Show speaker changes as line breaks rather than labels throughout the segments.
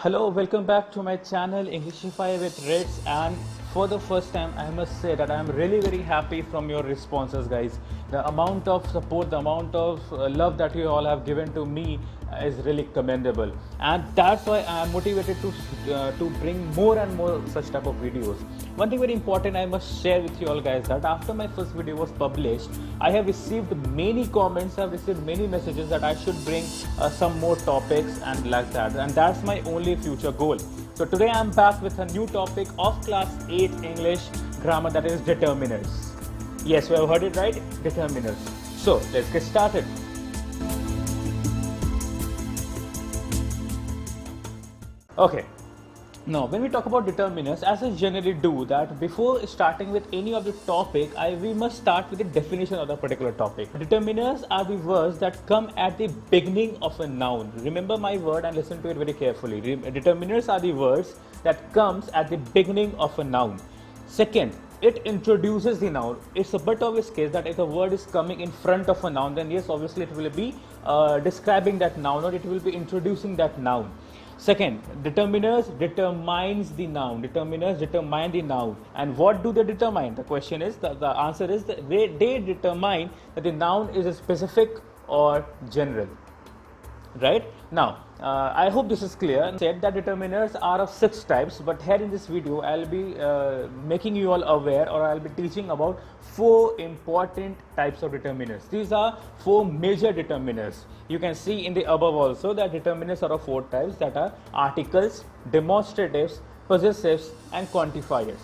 Hello, welcome back to my channel Englishify with Reds, and for the first time I must say that I am really very happy from your responses, guys. The amount of support, the amount of love that you all have given to me is really commendable, and that's why I am motivated to bring more and more such type of videos. One thing very important I must share with you all, guys, that after my first video was published, I have received many comments, I have received many messages that I should bring some more topics and like that, and that's my only future goal. So today I am back with a new topic of class 8 English grammar, that is determiners. Yes, you have heard it right, determiners. So let's get started. Okay. Now, when we talk about determiners, as I generally do that, before starting with any of the topic, we must start with the definition of the particular topic. Determiners are the words that come at the beginning of a noun. Remember my word and listen to it very carefully. Determiners are the words that comes at the beginning of a noun. Second, it introduces the noun. It's a bit obvious case that if a word is coming in front of a noun, then yes, obviously it will be describing that noun, or it will be introducing that noun. Second, determiners determines the noun. Determiners determine the noun. And what do they determine? The question is, the answer is that they determine that the noun is specific or general. Right? Now, I hope this is clear. I said that determiners are of 6 types, but here in this video I'll be making you all aware, or I'll be teaching about 4 important types of determiners. These are 4 major determiners. You can see in the above also that determiners are of 4 types, that are articles, demonstratives, possessives and quantifiers.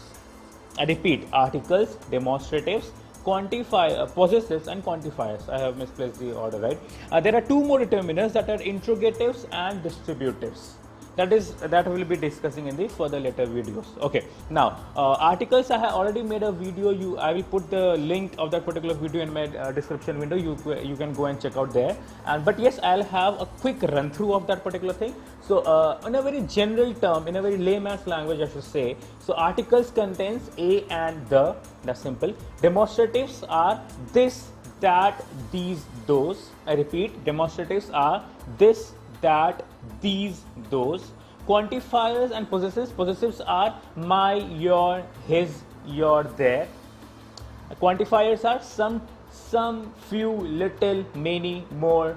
I repeat, articles, demonstratives, possessives and quantifiers. I have misplaced the order, right? There are 2 more determiners, that are interrogatives and distributives. That will be discussing in the further later videos. Okay, now articles, I have already made a video. I will put the link of that particular video in my description window. You can go and check out there. But yes, I'll have a quick run through of that particular thing. So in a very general term, in a very layman's language, I should say, so articles contains a and the. That's simple. Demonstratives are this, that, these, those. I repeat, demonstratives are this, that, these, those. Quantifiers and possessives are my, your, his, your, their. Quantifiers are some, few, little, many, more,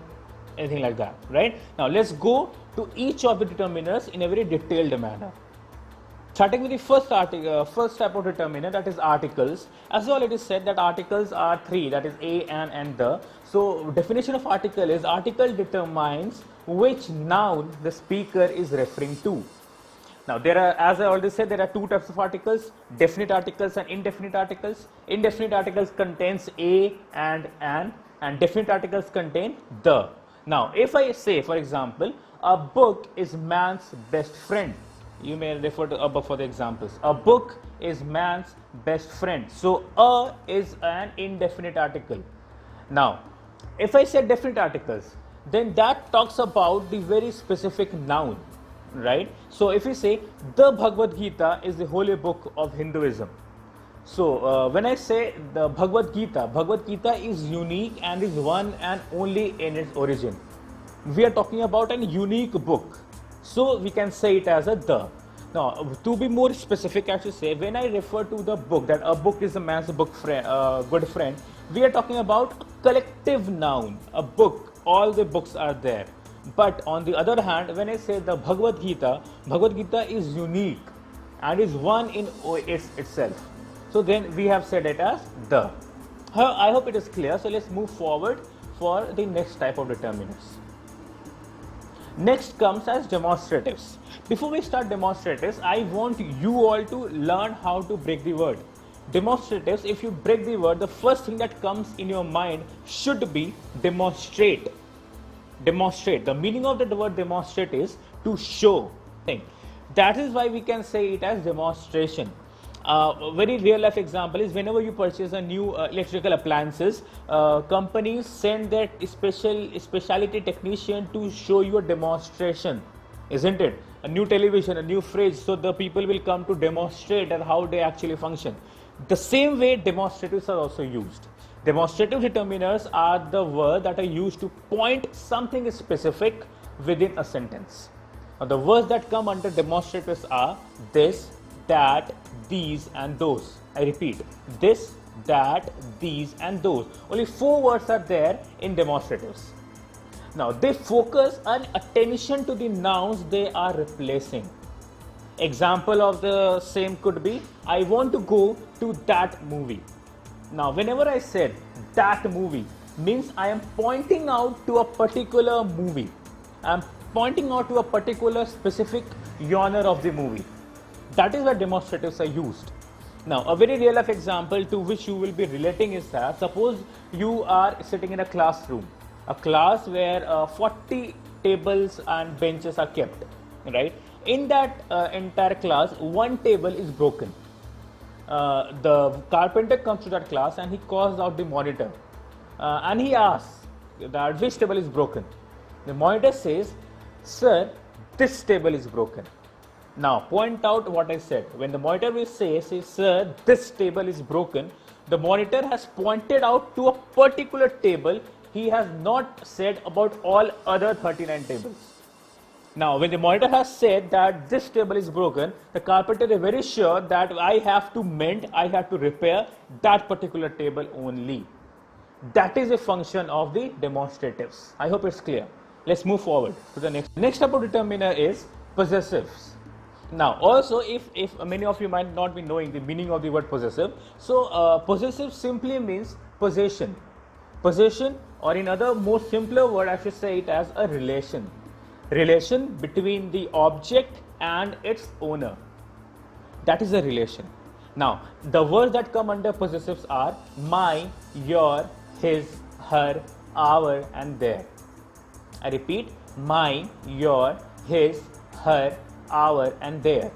anything like that, right? Now let's go to each of the determiners in a very detailed manner. Starting with the first type of determiner, that is articles. As well, it is said that articles are 3, that is a, and the. So definition of article is, article determines which noun the speaker is referring to. Now there are, as I already said, there are 2 types of articles: definite articles and indefinite articles. Indefinite articles contains a and an, and definite articles contain the. Now if I say, for example, a book is man's best friend, you may refer to above for the examples. A book is man's best friend. So a is an indefinite article. Now if I say definite articles, then that talks about the very specific noun, right? So if we say the Bhagavad Gita is the holy book of Hinduism, so when I say the Bhagavad Gita is unique and is one and only in its origin. We are talking about an unique book, so we can say it as a the. Now, to be more specific, I should say, when I refer to the book, that a book is a man's good friend, we are talking about a collective noun, a book. All the books are there. But on the other hand, when I say the Bhagavad Gita is unique and is one in itself. So then we have said it as the. I hope it is clear. So let's move forward for the next type of determiners. Next comes as demonstratives. Before we start demonstratives, I want you all to learn how to break the word. Demonstratives, if you break the word, the first thing that comes in your mind should be demonstrate. Demonstrate. The meaning of the word demonstrate is to show thing. That is why we can say it as demonstration. Very real life example is, whenever you purchase a new electrical appliances, companies send their specialty technician to show you a demonstration, isn't it? A new television, a new fridge, so the people will come to demonstrate how they actually function. The same way demonstratives are also used. Demonstrative determiners are the words that are used to point something specific within a sentence. Now the words that come under demonstratives are this, that, these and those. I repeat, this, that, these and those. Only 4 words are there in demonstratives. Now they focus on attention to the nouns they are replacing. Example of the same could be, I want to go to that movie. Now whenever I said that movie means I am pointing out to a particular movie. I am pointing out to a particular specific genre of the movie. That is where demonstratives are used. Now a very real life example to which you will be relating is that suppose you are sitting in a classroom, a class where 40 tables and benches are kept, right? In that entire class, one table is broken. The carpenter comes to that class and he calls out the monitor and he asks that which table is broken. The monitor says, sir, this table is broken. Now point out what I said. When the monitor will say, sir, this table is broken, the monitor has pointed out to a particular table. He has not said about all other 39 tables. Now when the monitor has said that this table is broken, the carpenter is very sure that I have to mend, I have to repair that particular table only. That is a function of the demonstratives. I hope it's clear. Let's move forward to the next. Next type of determiner is possessives. Now also if many of you might not be knowing the meaning of the word possessive. So possessive simply means possession. Possession, or in other more simpler word I should say it as a relation. Relation between the object and its owner. That is a relation. Now the words that come under possessives are my, your, his, her, our and their. I repeat, my, your, his, her, our and their.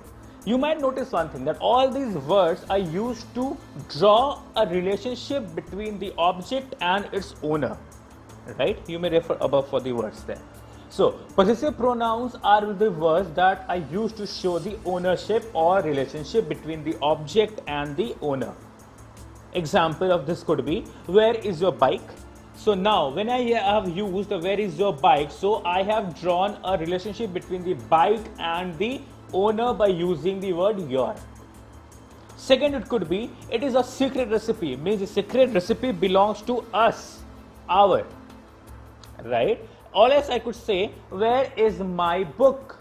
You might notice one thing, that all these words are used to draw a relationship between the object and its owner, right? You may refer above for the words there. So possessive pronouns are the words that are used to show the ownership or relationship between the object and the owner. Example of this could be, where is your bike? So now when I have used the where is your bike, so I have drawn a relationship between the bike and the owner by using the word your. Second, it could be, it is a secret recipe, means the secret recipe belongs to us, our, right? Or else I could say, where is my book?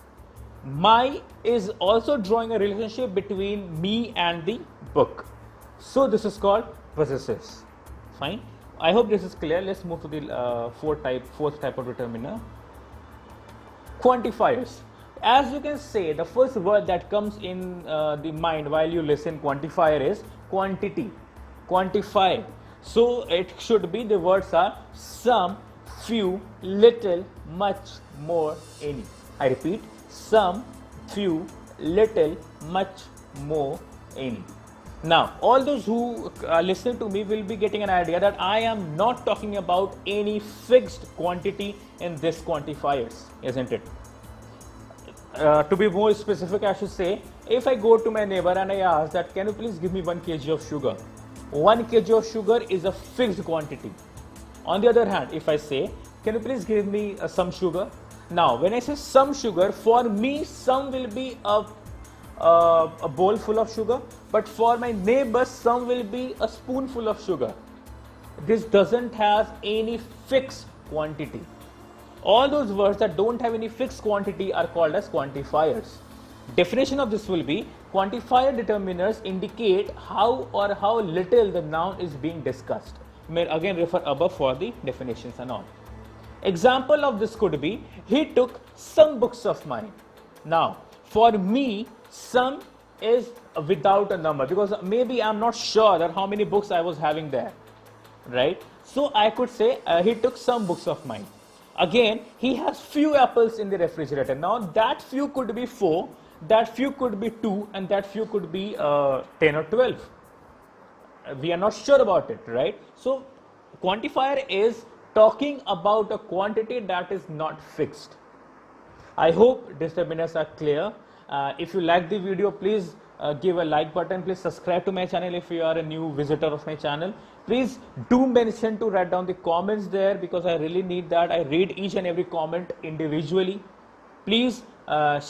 My is also drawing a relationship between me and the book. So this is called possessives. Fine. I hope this is clear. Let's move to the fourth type of determiner. Quantifiers. As you can say, the first word that comes in the mind while you listen quantifier is quantity. Quantify. So it should be, the words are some, few, little, much, more, any. I repeat, some, few, little, much, more, any. Now, all those who listen to me will be getting an idea that I am not talking about any fixed quantity in this quantifiers, isn't it? To be more specific, I should say, if I go to my neighbor and I ask that, can you please give me 1 kg of sugar? 1 kg of sugar is a fixed quantity. On the other hand, if I say, can you please give me some sugar? Now, when I say some sugar, for me, some will be a bowl full of sugar, but for my neighbor, some will be a spoonful of sugar. This doesn't have any fixed quantity. All those words that don't have any fixed quantity are called as quantifiers. Definition of this will be, quantifier determiners indicate how or how little the noun is being discussed. You may again refer above for the definitions and all. Example of this could be, he took some books of mine. Now, for me, some is without a number, because maybe I'm not sure that how many books I was having there, right? So I could say he took some books of mine. Again, he has few apples in the refrigerator. Now that few could be 4, that few could be 2, and that few could be 10 or 12. We are not sure about it, right? So quantifier is talking about a quantity that is not fixed. I hope determiners are clear. If you like the video, please give a like button. Please subscribe to my channel if you are a new visitor of my channel. Please do mention to write down the comments there, because I really need that. I read each and every comment individually. Please share,